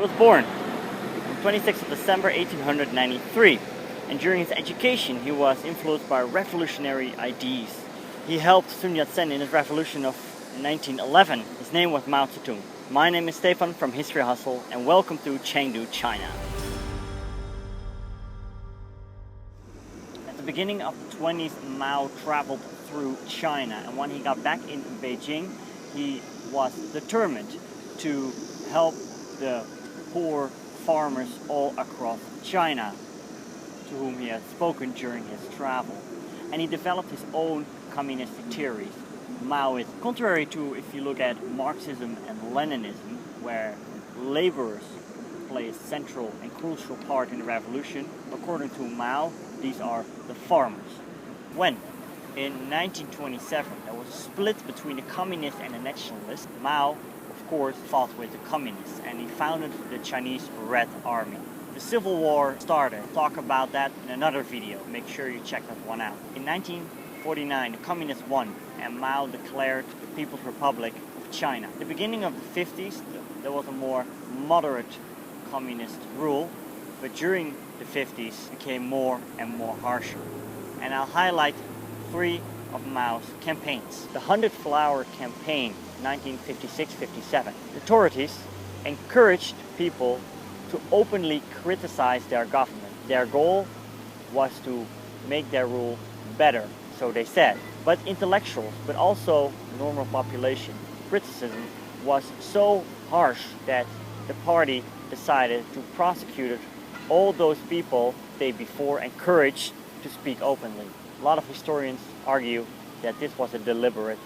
He was born on 26th of December 1893, and during his education he was influenced by revolutionary ideas. He helped Sun Yat-sen in his revolution of 1911. His name was Mao Zedong. My name is Stefan from History Hustle, and welcome to Chengdu, China. At the beginning of the 20s, Mao traveled through China, and when he got back in Beijing, he was determined to help the poor farmers all across China, to whom he had spoken during his travel. And he developed his own communistic theories, Maoism. Contrary to if you look at Marxism and Leninism, where laborers play a central and crucial part in the revolution, according to Mao, these are the farmers. When in 1927 there was a split between the communists and the nationalists, Mao of course fought with the communists and he founded the Chinese Red Army. The Civil War started. I'll talk about that in another video. Make sure you check that one out. In 1949 the communists won and Mao declared the People's Republic of China. At the beginning of the 50s there was a more moderate communist rule, but during the 50s it became more and more harsher. And I'll highlight three of Mao's campaigns. The 100 Flower Campaign, 1956-57. The Tortoise encouraged people to openly criticize their government. Their goal was to make their rule better, so they said. But intellectuals, but also the normal population, criticism was so harsh that the party decided to prosecute all those people they before encouraged to speak openly. A lot of historians argue that this was a deliberate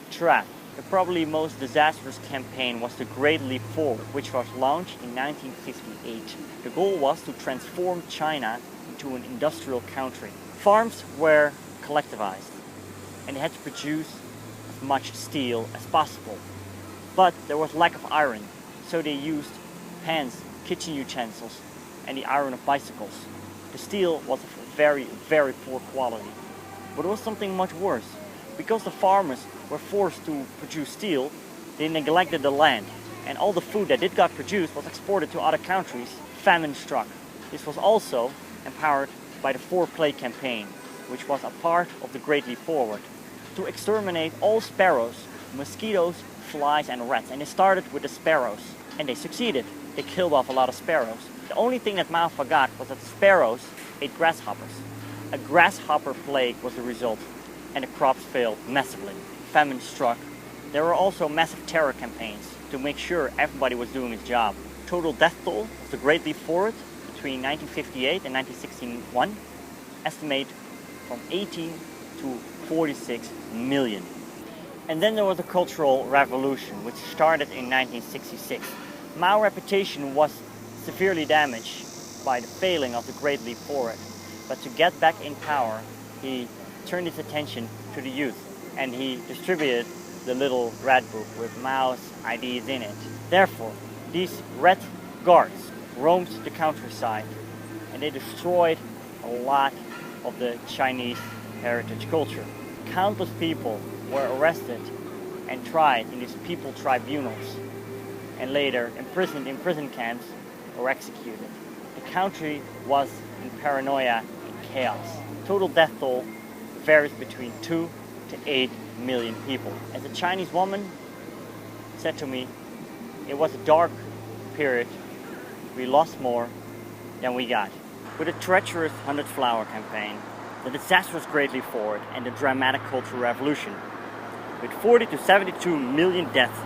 trap. The probably most disastrous campaign was the Great Leap Forward, which was launched in 1958. The goal was to transform China into an industrial country. Farms were collectivized and they had to produce as much steel as possible. But there was lack of iron, so they used pans, kitchen utensils, and the iron of bicycles. The steel was of very, very poor quality. But it was something much worse. Because the farmers were forced to produce steel, they neglected the land, and all the food that did got produced was exported to other countries. Famine struck. This was also empowered by the Four-Play Campaign, which was a part of the Great Leap Forward, to exterminate all sparrows, mosquitoes, flies and rats. And they started with the sparrows, and they succeeded. They killed off a lot of sparrows. The only thing that Mao forgot was that the sparrows ate grasshoppers. A grasshopper plague was the result, and the crops failed massively. Famine struck. There were also massive terror campaigns to make sure everybody was doing his job. Total death toll of the Great Leap Forward between 1958 and 1961 estimate from 18 to 46 million. And then there was the Cultural Revolution, which started in 1966. Mao's reputation was severely damaged by the failing of the Great Leap Forward. But to get back in power, he turned his attention to the youth, and he distributed the little red book with Mao's ideas in it. Therefore, these red guards roamed the countryside, and they destroyed a lot of the Chinese heritage culture. Countless people were arrested and tried in these people tribunals, and later imprisoned in prison camps or executed. The country was in paranoia and chaos. Total death toll varies between 2 to 8 million people. As a Chinese woman said to me, it was a dark period. We lost more than we got. With the treacherous 100 Flower Campaign, the disastrous Great Leap Forward, and the dramatic Cultural Revolution, with 40 to 72 million deaths,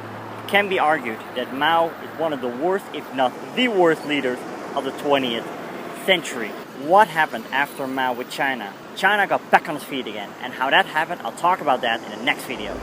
it can be argued that Mao is one of the worst, if not the worst leaders of the 20th century. What happened after Mao with China? China got back on its feet again, and how that happened, I'll talk about that in the next video.